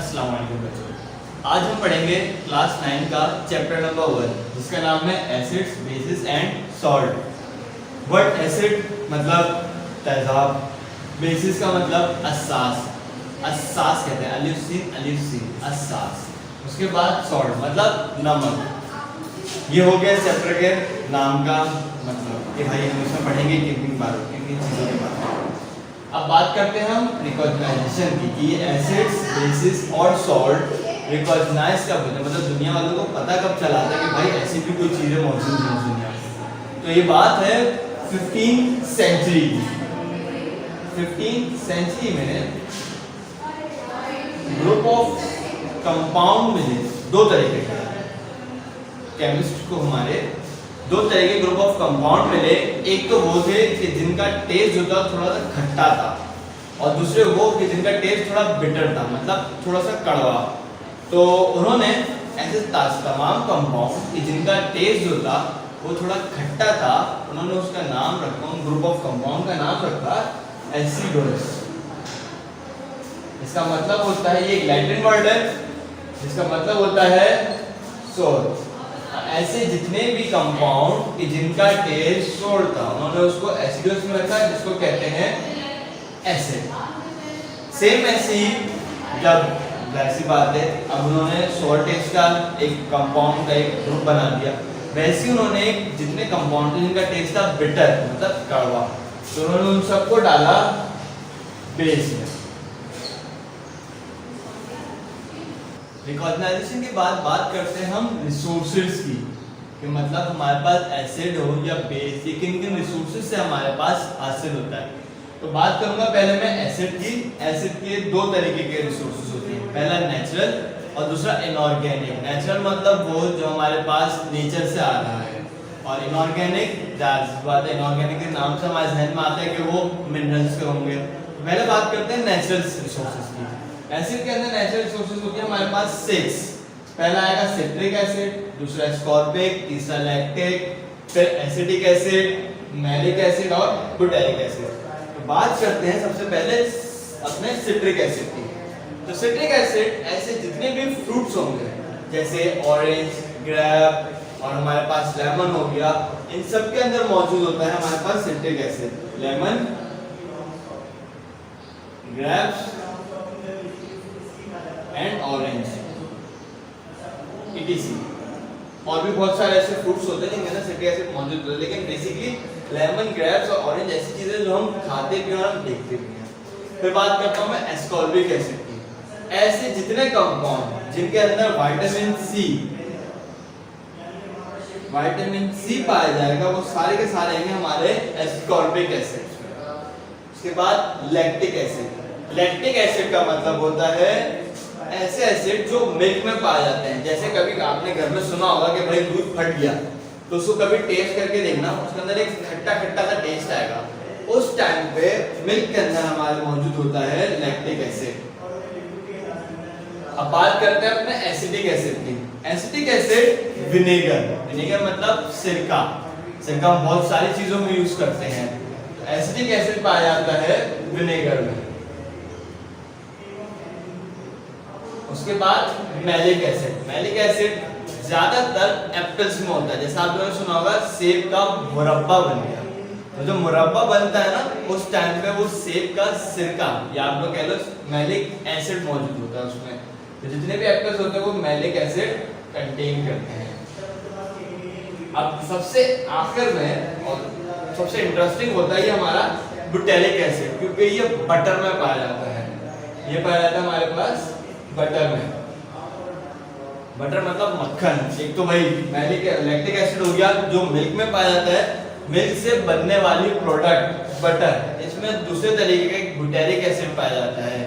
अस्सलाम वालेकुम बच्चों। आज हम पढ़ेंगे क्लास 9 का चैप्टर नंबर 1 जिसका नाम है acids bases and salt. Word acid मतलब तेजाब, बेसिस का मतलब असास, असास कहते हैं अलिफ सीन असास। उसके बाद सॉल्ट मतलब नमक। ये हो गया चैप्टर के नाम का मतलब कि भाई हम इसमें पढ़ेंगे किन चीज़ों के बारे में। अब बात करते हैं हम रिकॉग्नाइजेशन की कि एसिड्स बेसिस और सॉल्ट रिकॉग्नाइज कब होते हैं, मतलब दुनिया वालों को पता कब चला था कि भाई ऐसी भी कोई चीज़ें मौजूद हैं दुनिया में। तो ये बात है 15th सेंचुरी की। 15th सेंचुरी में ग्रुप ऑफ कंपाउंड मिले दो तरीके के, केमिस्ट को हमारे दो तरह के ग्रुप ऑफ कंपाउंड मिले। एक तो वो थे कि जिनका टेस्ट जो था थोड़ा सा खट्टा था, और दूसरे वो कि जिनका टेस्ट थोड़ा बिटर था, मतलब थोड़ा सा कड़वा। तो उन्होंने ऐसे तमाम कंपाउंड कि जिनका टेस्ट जो था वो थोड़ा खट्टा था, उन्होंने उसका नाम रखा, उन ग्रुप ऑफ कंपाउंड का नाम रखा एसिडोस। इसका मतलब होता है, ये एक लैटिन वर्ड है जिसका मतलब होता है सोर। ऐसे जितने भी कंपाउंड कि जिनका टेस्ट सोर था उन्होंने उसको एसिडोस में रखा, जिसको कहते हैं एसिड। सेम ऐसे ही जब वैसी बात है, अब उन्होंने सोर टेस्ट का एक कंपाउंड का एक ग्रुप बना दिया, वैसे ही उन्होंने जितने कंपाउंड थे जिनका टेस्ट था बिटर मतलब कड़वा, तो उन्होंने उन सबको डाला बेस में। रिकॉग्नाइजेशन के बाद बात करते हैं हम रिसोर्सेज की, कि मतलब हमारे पास एसिड हो या बेस, ये किन किन रिसोर्सेज से हमारे पास हासिल होता है। तो बात करूंगा पहले मैं एसिड की। एसिड के दो तरीके के रिसोर्सेज होते हैं, पहला नेचुरल और दूसरा इनऑर्गेनिक। नेचुरल मतलब वो जो हमारे पास नेचर से आ रहा है, और इनऑर्गेनिक बात है, इनऑर्गेनिक के नाम से हमारे जहन में आता है कि वो मिनरल्स के होंगे। पहले बात करते हैं नेचुरल रिसोर्सेज की। एसिड के अंदर नेचुरल रिसोर्सेज होते हैं हमारे पास 6। पहला आएगा सिट्रिक एसिड, दूसरा एस्कॉर्बिक, तीसरा लैक्टिक, फिर एसिटिक एसिड, मैलिक एसिड और बुटाइलिक एसिड। तो बात करते हैं सबसे पहले अपने सिट्रिक एसिड की। तो सिट्रिक एसिड ऐसे जितने भी फ्रूट्स होंगे जैसे ऑरेंज, ग्रेप और हमारे पास लेमन हो गया, इन सब के अंदर मौजूद होता है हमारे पास citric acid. Lemon, grapes and orange etc। और भी बहुत सारे ऐसे फ्रूट्स होते हैं जिनके अंदर सिट्रिक एसिड मौजूद होता है, लेकिन बेसिकली लेमन, ग्रेप्स और ऑरेंज ऐसी चीजें जो हम खाते भी हैं और हम देखते भी हैं। फिर बात करता हूं मैं एस्कॉर्बिक एसिड की। ऐसे जितने कंपाउंड जिनके अंदर विटामिन सी पाया जाएगा वो सारे के सारे हैं हमारे एस्कॉर्बिक एसिड। उसके बाद लैक्टिक एसिड। लैक्टिक एसिड का मतलब होता है ऐसे एसिड जो मिल्क में पाए जाते हैं। जैसे कभी आपने घर में सुना होगा कि भाई दूध फट गया, तो उसको कभी टेस्ट करके देखना, उसके अंदर एक खट्टा खट्टा सा टेस्ट आएगा। उस टाइम पे मिल्क के अंदर हमारे मौजूद होता है लैक्टिक एसिड। अब बात करते हैं अपने एसिटिक एसिड की। एसिटिक एसिड विनेगर, विनेगर मतलब सिरका। सिरका हम बहुत सारी चीजों में यूज करते हैं। तो एसिटिक एसिड पाया जाता है विनेगर में। उसके बाद मैलिक एसिड। मैलिक एसिड ज्यादातर एप्पल्स में होता है। जैसा आप लोगों ने सुना होगा सेब का मुरब्बा बन गया, तो जो मुरब्बा बनता है ना उस टाइम पे वो सेब का सिरका या आप लोग कह लो मैलिक एसिड मौजूद होता है उसमें। तो जितने भी एप्पल्स होते हैं वो मैलिक एसिड कंटेन करते हैं। अब सबसे आखिर में और सबसे इंटरेस्टिंग होता है ये हमारा बुटाइलिक एसिड, क्योंकि ये बटर में पाया जाता है। ये पाया जाता है हमारे पास बटर में। बटर मतलब मक्खन। एक तो भाई लैक्टिक एसिड हो गया जो मिल्क में पाया जाता है, मिल्क से बनने वाली प्रोडक्ट बटर, इसमें दूसरे तरीके का बुटाइलिक एसिड पाया जाता है।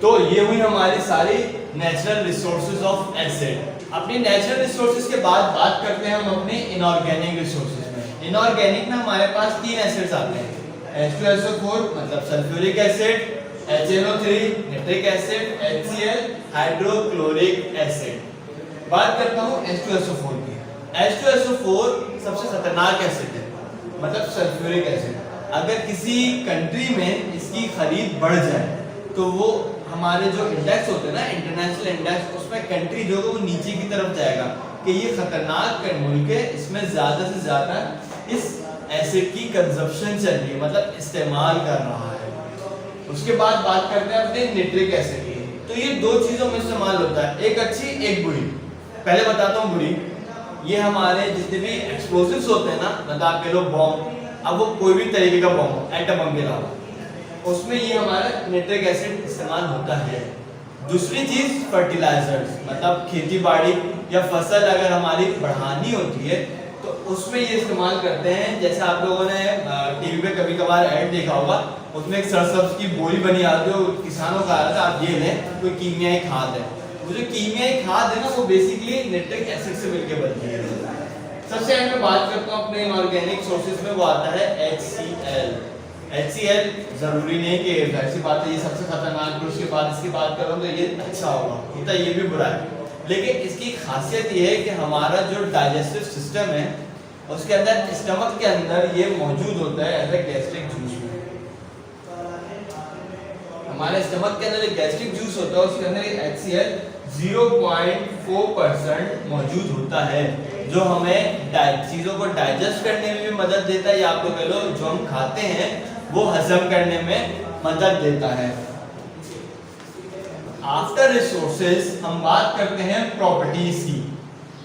तो ये हुई हमारी सारी नेचुरल रिसोर्सेज ऑफ एसिड। अपनी नेचुरल रिसोर्सेज के बाद बात करते हैं हम अपने इनऑर्गेनिक रिसोर्सेज में। इनऑर्गेनिक में हमारे पास 3 एसिड्स आते हैं, H2SO4 मतलब sulphuric acid, HNO3 nitric acid, HCl hydrochloric acid. बात करता हूँ H2SO4 की। H2SO4 सबसे खतरनाक एसिड है, मतलब सल्फ्यूरिक एसिड। अगर किसी कंट्री में इसकी खरीद बढ़ जाए तो वो हमारे जो इंडेक्स होते हैं ना इंटरनेशनल इंडेक्स, उसमें कंट्री जो है वो नीचे की तरफ जाएगा कि ये खतरनाक मुल्क है, इसमें ज्यादा से ज्यादा इस एसिड की कंजप्शन चल रही है, मतलब इस्तेमाल कर रहा है। उसके बाद बात करते हैं अपने नाइट्रिक एसिड की। तो ये दो चीजों में इस्तेमाल होता है, एक अच्छी एक बुरी। पहले बताता हूँ बुरी। ये हमारे जितने भी एक्सप्लोसिव्स होते हैं ना, मतलब आप कह लो बॉम्ब, अब वो कोई भी तरीके का बॉम्ब हो, एटम बम के अलावा, उसमें ये हमारा नाइट्रिक एसिड इस्तेमाल होता है। दूसरी चीज फर्टिलाइजर्स, मतलब खेती बाड़ी या फसल अगर हमारी बढ़ानी होती है तो उसमें ये इस्तेमाल करते हैं। जैसे आप लोगों ने टीवी पे कभी कभार ऐड देखा होगा, उसमें एक सरसब्ज की बोरी बनी आती है, किसानों का आता है आप ये लें कोई कीमियाई खाद है। वो जो कीमियाई खाद है ना वो बेसिकली नाइट्रिक एसिड से मिलकर बनती है। सबसे एंड में बात करता हूँ अपने इनऑर्गेनिक सोर्सेज में, वो आता है HCl। HCl जरूरी नहीं कि ऐसी बात है ये सबसे खतरनाक, फिर उसके बाद इसकी बात करूँ तो ये अच्छा होगा, ये भी बुरा है। लेकिन इसकी खासियत ये है कि हमारा जो डाइजेस्टिव सिस्टम है उसके अंदर, स्टमक के अंदर ये मौजूद होता है एज ए गैस्ट्रिक जूस में। हमारे स्टमक के अंदर जो गैस्ट्रिक जूस होता है उसके अंदर HCl 0.4% मौजूद होता है, जो हमें चीजों को डाइजेस्ट करने में भी मदद देता है, या आप लोग कह लो जो हम खाते हैं वो हजम करने में मदद देता है। आफ्टर रिसोर्सेज हम बात करते हैं प्रॉपर्टीज की,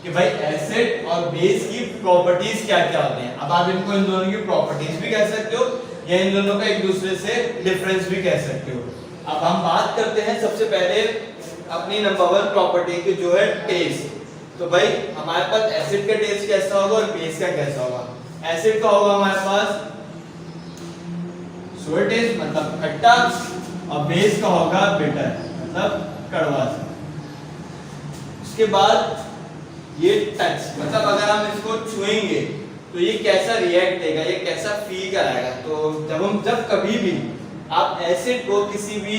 कि भाई एसिड और बेस की प्रॉपर्टीज क्या क्या होते हैं। अब आप इनको इन दोनों की प्रॉपर्टीज भी कह सकते हो या इन दोनों का एक दूसरे से डिफरेंस भी कह सकते हो। अब हम बात करते हैं सबसे पहले अपनी नंबर 1 प्रॉपर्टी की, जो है टेस्ट। तो भाई हमारे पास एसिड का टेस्ट कैसा होगा और बेस का कैसा होगा। एसिड का होगा हमारे पास सोर टेस्ट, मतलब खट्टा, और बेस का होगा बिटर, मतलब कड़वा। उसके बाद ये टच, मतलब अगर हम इसको छुएंगे तो ये कैसा रिएक्ट देगा, ये कैसा फील कराएगा। तो जब कभी भी आप एसिड को किसी भी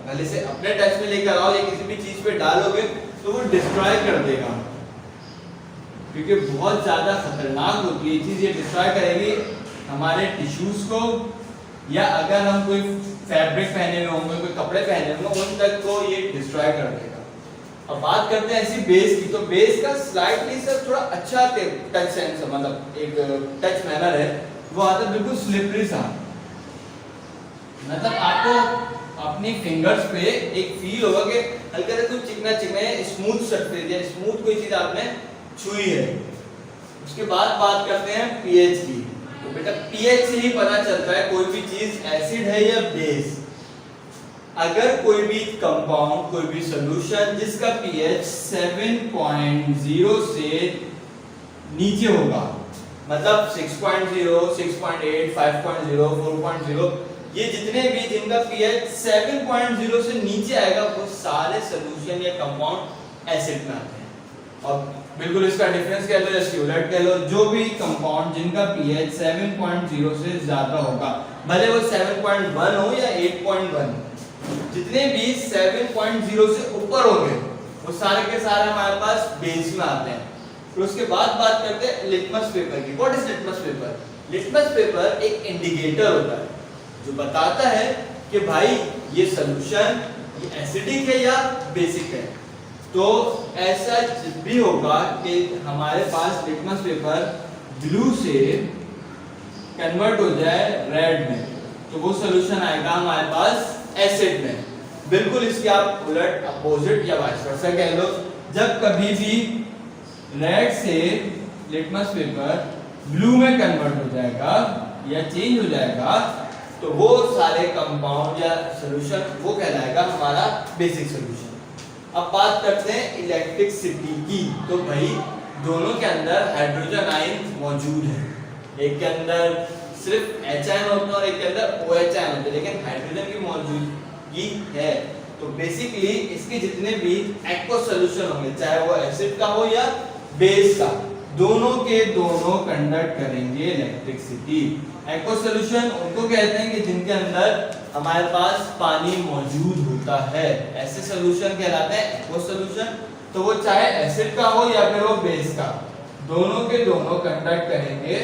भले से अपने टच में लेकर आओ या किसी भी चीज पे डालोगे तो वो डिस्ट्रॉय कर देगा, क्योंकि बहुत ज्यादा खतरनाक होती है चीज। ये डिस्ट्रॉय करेगी हमारे टिश्यूज को, या अगर हम कोई फैब्रिक पहने हुए होंगे, कोई कपड़े पहने होंगे, उन तक को ये डिस्ट्रॉय कर देगा। अब बात करते हैं ऐसी बेस की। तो बेस का स्लाइटली सा थोड़ा अच्छा टच सेंस, मतलब एक टच मैनर है, वो आता है बिल्कुल स्लिपरी सा, मतलब आपको अपनी फिंगर्स पे एक फील होगा कि हल्का सा कुछ चिकना चिकना स्मूथ सरफेस या स्मूथ कोई चीज आपने छुई है। उसके बाद बात करते हैं पीएच की। तो बेटा पीएच से ही पता चलता है कोई भी चीज एसिड है या बेस। अगर कोई भी कंपाउंड, कोई भी सॉल्यूशन जिसका पीएच 7.0 से नीचे होगा, मतलब 6.0, 6.8, 5.0, 4.0, ये जितने भी जिनका पीएच 7.0 से नीचे आएगा वो सारे सॉल्यूशन या कंपाउंड एसिड में आते हैं। और बिल्कुल इसका डिफरेंस कह लो या स्यूलेट कह लो, जो भी कंपाउंड जिनका पीएच 7.0 से ज्यादा होगा, भले वो 7.1 हो या 8.1, जितने भी 7.0 से ऊपर होंगे वो सारे के सारे हमारे पास बेस में आते हैं। फिर उसके बाद बात करते हैं लिटमस पेपर की। What is litmus paper? Litmus paper एक इंडिकेटर होता है जो बताता है कि भाई ये सॉल्यूशन ये एसिडिक है या बेसिक है। तो ऐसा जब भी होगा कि हमारे पास लिटमस पेपर ब्लू से कन्वर्ट हो जाए रेड में, तो वो सॉल्यूशन आएगा हमारे पास एसिड में। बिल्कुल इसके आप उलट अपोजिट या वाइस वर्सा कह लो, जब कभी भी रेड से लिटमस पेपर ब्लू में कन्वर्ट हो जाएगा या चेंज हो जाएगा तो वो सारे कंपाउंड या सॉल्यूशन वो कहलाएगा हमारा बेसिक सॉल्यूशन। अब बात करते हैं इलेक्ट्रिसिटी की। तो भाई दोनों के अंदर हाइड्रोजन आयन मौजूद है, एक के अंदर सिर्फ H आयन होता है और एक के अंदर OH आयन होता है, लेकिन हाइड्रोजन की मौजूदगी है। तो बेसिकली इसके जितने भी एक्वस सॉल्यूशन होंगे, चाहे वो एसिड का हो या बेस का, दोनों के दोनों कंडक्ट करेंगे इलेक्ट्रिसिटी। एक्वस सॉल्यूशन उनको कहते हैं कि जिनके अंदर हमारे पास पानी मौजूद होता है, ऐसे सॉल्यूशन कहलाते हैं एक्वस सॉल्यूशन। तो वो चाहे एसिड का हो या फिर वो बेस का, दोनों के दोनों कंडक्ट करेंगे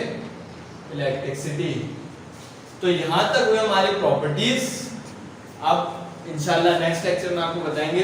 इलेक्ट्रिसिटी। तो यहां तक हुई हमारी प्रॉपर्टीज। अब इंशाल्लाह नेक्स्ट लेक्चर में आपको बताएंगे